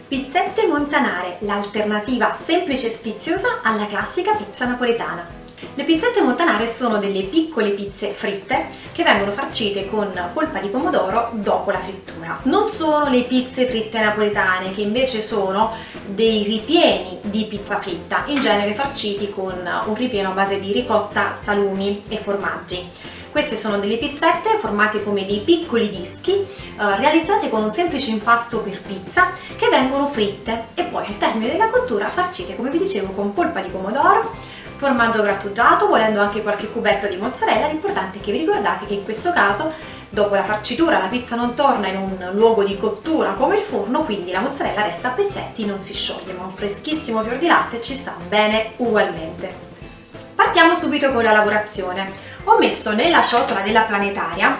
Pizzette montanare, l'alternativa semplice e sfiziosa alla classica pizza napoletana. Le pizzette montanare sono delle piccole pizze fritte che vengono farcite con polpa di pomodoro dopo la frittura. Non sono le pizze fritte napoletane, che invece sono dei ripieni di pizza fritta, in genere farciti con un ripieno a base di ricotta, salumi e formaggi. Queste sono delle pizzette formate come dei piccoli dischi, realizzate con un semplice impasto per pizza, che vengono fritte e poi al termine della cottura farcite, come vi dicevo, con polpa di pomodoro, formaggio grattugiato, volendo anche qualche cubetto di mozzarella. L'importante è che vi ricordate che in questo caso, dopo la farcitura, la pizza non torna in un luogo di cottura come il forno, quindi la mozzarella resta a pezzetti, non si scioglie, ma un freschissimo fior di latte ci sta bene ugualmente. Partiamo subito con la lavorazione. Ho messo nella ciotola della planetaria,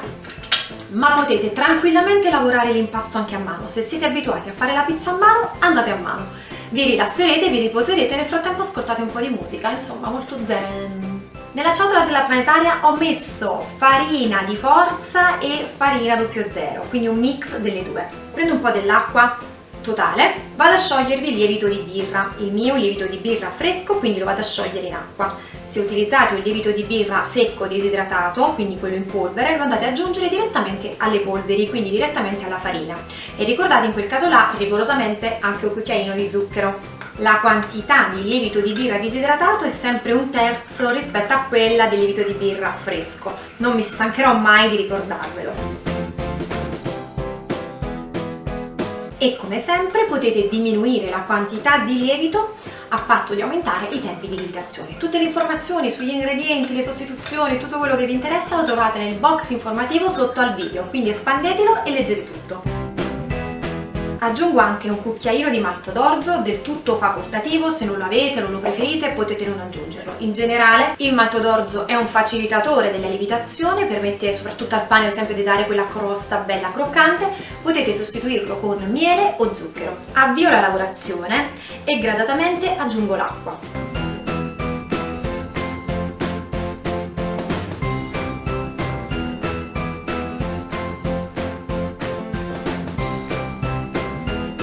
ma potete tranquillamente lavorare l'impasto anche a mano. Se siete abituati a fare la pizza a mano, andate a mano. Vi rilasserete, vi riposerete, nel frattempo ascoltate un po' di musica, insomma molto zen. Nella ciotola della planetaria ho messo farina di forza e farina 00, quindi un mix delle due. Prendo un po' dell'acqua totale, vado a sciogliervi il lievito di birra. Il mio è un lievito di birra fresco, quindi lo vado a sciogliere in acqua. Se utilizzate un lievito di birra secco disidratato, quindi quello in polvere, lo andate ad aggiungere direttamente alle polveri, quindi direttamente alla farina. E ricordate in quel caso là rigorosamente anche un cucchiaino di zucchero. La quantità di lievito di birra disidratato è sempre 1/3 rispetto a quella del lievito di birra fresco. Non mi stancherò mai di ricordarvelo. E come sempre potete diminuire la quantità di lievito a patto di aumentare i tempi di lievitazione. Tutte le informazioni sugli ingredienti, le sostituzioni, tutto quello che vi interessa lo trovate nel box informativo sotto al video, quindi espandetelo e leggete tutto. Aggiungo anche un cucchiaino di malto d'orzo, del tutto facoltativo, se non lo avete, non lo preferite, potete non aggiungerlo. In generale il malto d'orzo è un facilitatore della lievitazione, permette soprattutto al pane ad esempio di dare quella crosta bella croccante. Potete sostituirlo con miele o zucchero. Avvio la lavorazione e gradatamente aggiungo l'acqua.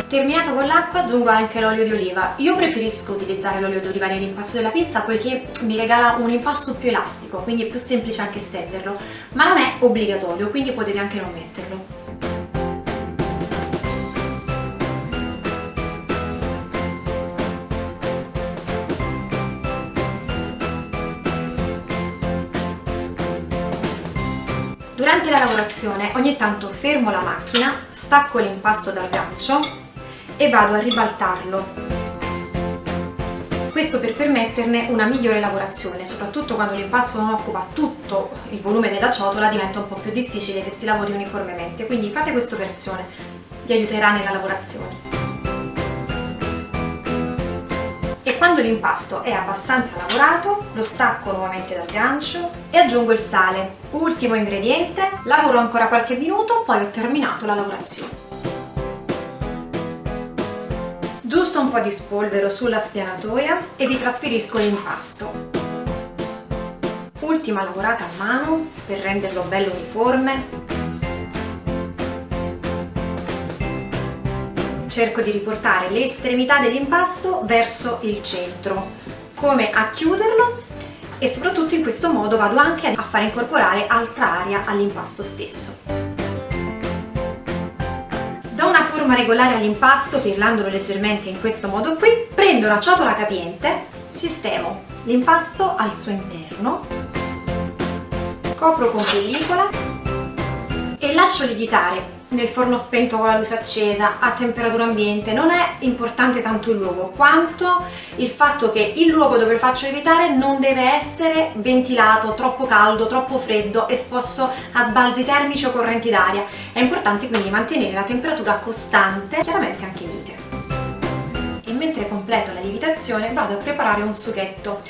Terminato con l'acqua aggiungo anche l'olio di oliva. Io preferisco utilizzare l'olio di oliva nell'impasto della pizza poiché mi regala un impasto più elastico, quindi è più semplice anche stenderlo, ma non è obbligatorio, quindi potete anche non metterlo. Durante la lavorazione ogni tanto fermo la macchina, stacco l'impasto dal gancio e vado a ribaltarlo. Questo per permetterne una migliore lavorazione, soprattutto quando l'impasto non occupa tutto il volume della ciotola diventa un po' più difficile che si lavori uniformemente, quindi fate questa operazione, vi aiuterà nella lavorazione. E quando l'impasto è abbastanza lavorato lo stacco nuovamente dal gancio e aggiungo il sale. Ultimo ingrediente, lavoro ancora qualche minuto, poi ho terminato la lavorazione. Giusto un po' di spolvero sulla spianatoia e vi trasferisco l'impasto. Ultima lavorata a mano per renderlo bello uniforme. Cerco di riportare le estremità dell'impasto verso il centro, come a chiuderlo, e soprattutto in questo modo vado anche a far incorporare altra aria all'impasto stesso. Do una forma regolare all'impasto pirlandolo leggermente in questo modo qui, prendo una ciotola capiente, sistemo l'impasto al suo interno, copro con pellicola e lascio lievitare nel forno spento con la luce accesa a temperatura ambiente. Non è importante tanto il luogo quanto il fatto che il luogo dove lo faccio lievitare non deve essere ventilato, troppo caldo, troppo freddo, esposto a sbalzi termici o correnti d'aria. È importante quindi mantenere la temperatura costante, chiaramente anche mite. E mentre completo la lievitazione vado a preparare un sughetto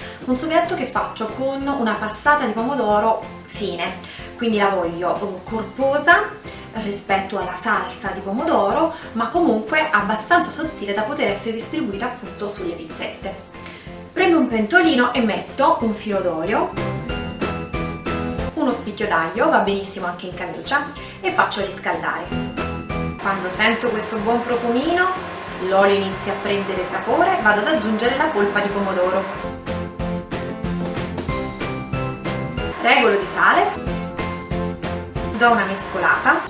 che faccio con una passata di pomodoro fine, quindi la voglio corposa rispetto alla salsa di pomodoro, ma comunque abbastanza sottile da poter essere distribuita appunto sulle pizzette. Prendo un pentolino e metto un filo d'olio, uno spicchio d'aglio, va benissimo anche in camicia, e faccio riscaldare. Quando sento questo buon profumino l'olio inizia a prendere sapore, vado ad aggiungere la polpa di pomodoro. Regolo di sale, do una mescolata,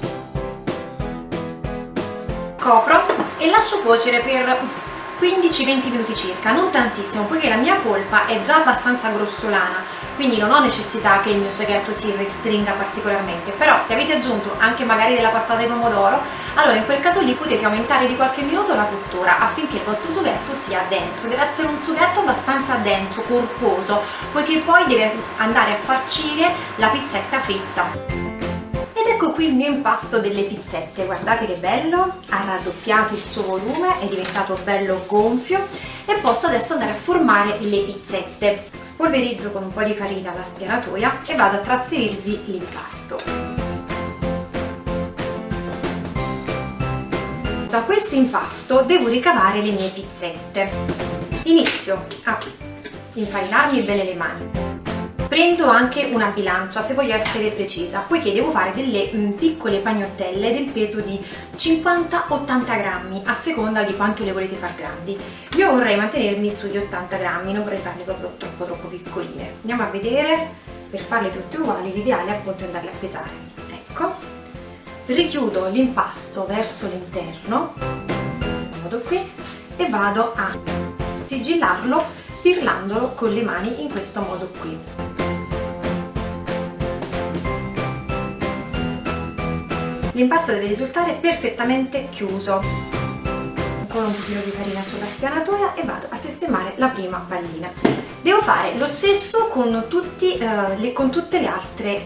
copro e lascio cuocere per 15-20 minuti circa, non tantissimo, poiché la mia polpa è già abbastanza grossolana, quindi non ho necessità che il mio sughetto si restringa particolarmente. Però se avete aggiunto anche magari della passata di pomodoro, allora in quel caso lì potete aumentare di qualche minuto la cottura affinché il vostro sughetto sia denso. Deve essere un sughetto abbastanza denso, corposo, poiché poi deve andare a farcire la pizzetta fritta. Ed ecco qui il mio impasto delle pizzette, guardate che bello, ha raddoppiato il suo volume, è diventato bello gonfio e posso adesso andare a formare le pizzette. Spolverizzo con un po' di farina la spianatoia e vado a trasferirvi l'impasto. Da questo impasto devo ricavare le mie pizzette. Inizio a infarinarmi bene le mani. Prendo anche una bilancia se voglio essere precisa, poiché devo fare delle piccole pagnottelle del peso di 50-80 grammi, a seconda di quanto le volete far grandi. Io vorrei mantenermi sugli 80 grammi, non vorrei farle proprio troppo piccoline. Andiamo a vedere, per farle tutte uguali l'ideale è appunto andarle a pesare. Ecco, richiudo l'impasto verso l'interno, in modo qui, e vado a sigillarlo pirlandolo con le mani in questo modo qui. L'impasto deve risultare perfettamente chiuso. Ancora un pochino di farina sulla spianatoia e vado a sistemare la prima pallina. Devo fare lo stesso con tutte le altre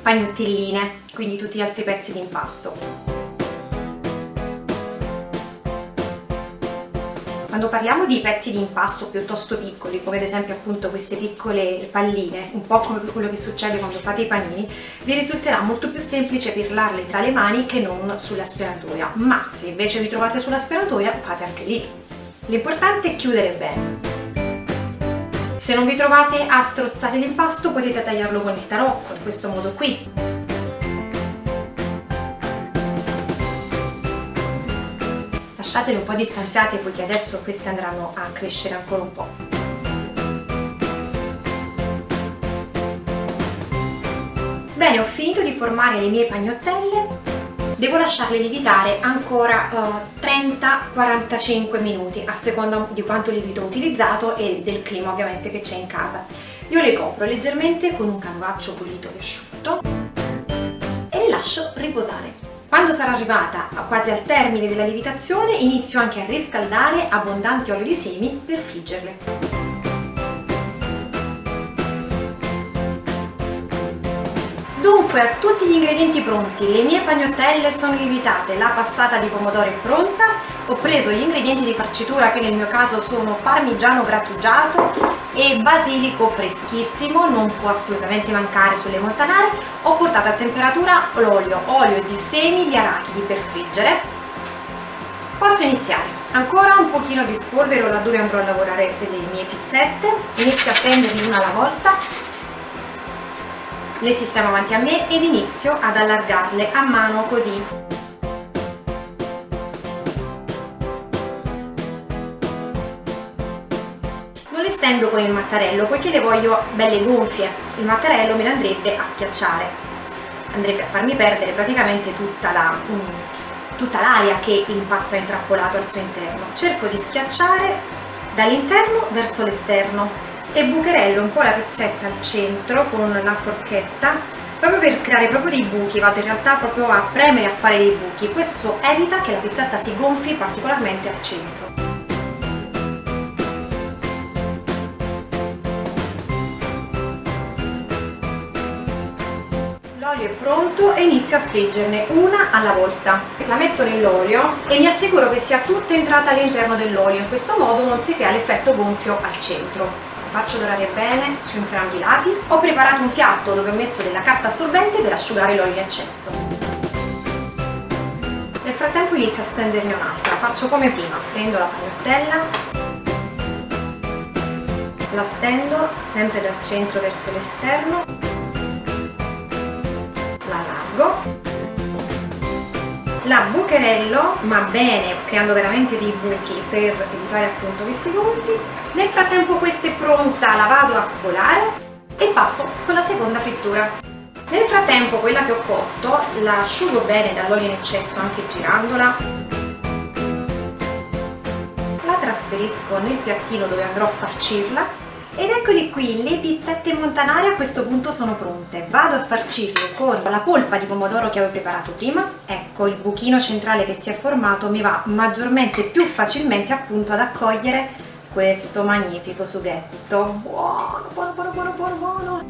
pagnottelline, quindi tutti gli altri pezzi di impasto. Quando parliamo di pezzi di impasto piuttosto piccoli, come ad esempio appunto queste piccole palline, un po' come quello che succede quando fate i panini, vi risulterà molto più semplice pirlarli tra le mani che non sulla spianatoia, ma se invece vi trovate sulla spianatoia fate anche lì. L'importante è chiudere bene. Se non vi trovate a strozzare l'impasto potete tagliarlo con il tarocco, in questo modo qui. Lasciatele un po' distanziate poiché adesso queste andranno a crescere ancora un po'. Bene, ho finito di formare le mie pagnottelle, devo lasciarle lievitare ancora 30-45 minuti a seconda di quanto lievito ho utilizzato e del clima ovviamente che c'è in casa. Io le copro leggermente con un canovaccio pulito e asciutto e le lascio riposare. Quando sarà arrivata quasi al termine della lievitazione inizio anche a riscaldare abbondante olio di semi per friggerle. Dunque, a tutti gli ingredienti pronti, le mie pagnottelle sono lievitate, la passata di pomodoro è pronta, ho preso gli ingredienti di farcitura che nel mio caso sono parmigiano grattugiato e basilico freschissimo, non può assolutamente mancare sulle montanare, ho portato a temperatura l'olio di semi di arachidi per friggere. Posso iniziare. Ancora un pochino di spolvero laddove andrò a lavorare le mie pizzette, inizio a prenderli una alla volta. Le sistemo avanti a me ed inizio ad allargarle a mano così. Non le stendo con il mattarello poiché le voglio belle gonfie, il mattarello me le andrebbe a schiacciare, andrebbe a farmi perdere praticamente tutta l'aria che l'impasto ha intrappolato al suo interno. Cerco di schiacciare dall'interno verso l'esterno e bucherello un po' la pizzetta al centro con la forchetta proprio per creare proprio dei buchi, vado in realtà proprio a premere a fare dei buchi, questo evita che la pizzetta si gonfi particolarmente al centro. L'olio è pronto e inizio a friggerne una alla volta. La metto nell'olio e mi assicuro che sia tutta entrata all'interno dell'olio, in questo modo non si crea l'effetto gonfio al centro. Faccio dorare bene su entrambi i lati. Ho preparato un piatto dove ho messo della carta assorbente per asciugare l'olio in eccesso. Nel frattempo inizio a stenderne un'altra. Faccio come prima, prendo la pagnottella, la stendo sempre dal centro verso l'esterno, la allargo, La bucherello, ma bene, creando veramente dei buchi per evitare appunto che si gonfi. Nel frattempo questa è pronta, la vado a scolare e passo con la seconda frittura. Nel frattempo quella che ho cotto la asciugo bene dall'olio in eccesso anche girandola. La trasferisco nel piattino dove andrò a farcirla. Ed eccoli qui, le pizzette montanare a questo punto sono pronte. Vado a farcirle con la polpa di pomodoro che avevo preparato prima. Ecco, il buchino centrale che si è formato mi va maggiormente più facilmente appunto ad accogliere questo magnifico sughetto. Buono, buono, buono, buono, buono, buono.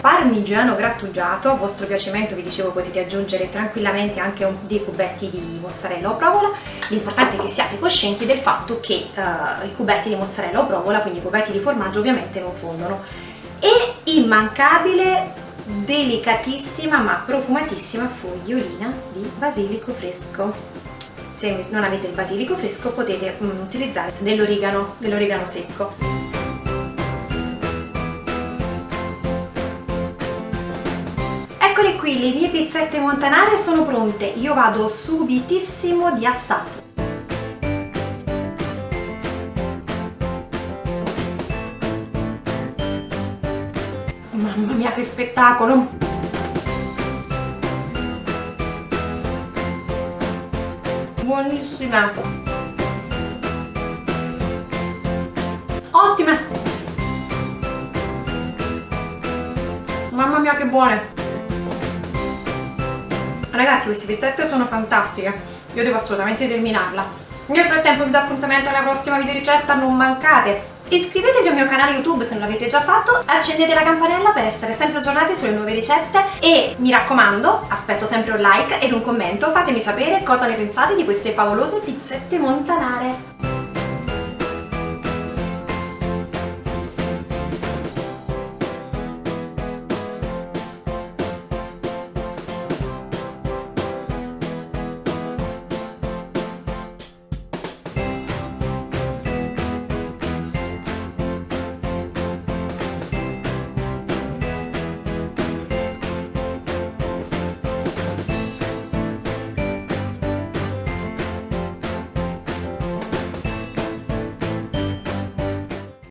Parmigiano grattugiato, a vostro piacimento vi dicevo potete aggiungere tranquillamente anche dei cubetti di mozzarella o provola. L'importante è che siate coscienti del fatto che i cubetti di mozzarella o provola, quindi i cubetti di formaggio, ovviamente non fondono. E immancabile, delicatissima ma profumatissima fogliolina di basilico fresco. Se non avete il basilico fresco potete utilizzare dell'origano secco. Eccole qui, le mie pizzette montanare sono pronte, io vado subitissimo di assato. Mamma mia che spettacolo! Buonissima! Ottime! Mamma mia che buone! Ragazzi, queste pizzette sono fantastiche, io devo assolutamente terminarla. Nel frattempo vi do appuntamento alla prossima videoricetta, non mancate! Iscrivetevi al mio canale YouTube se non l'avete già fatto, accendete la campanella per essere sempre aggiornati sulle nuove ricette e mi raccomando, aspetto sempre un like ed un commento, fatemi sapere cosa ne pensate di queste favolose pizzette montanare.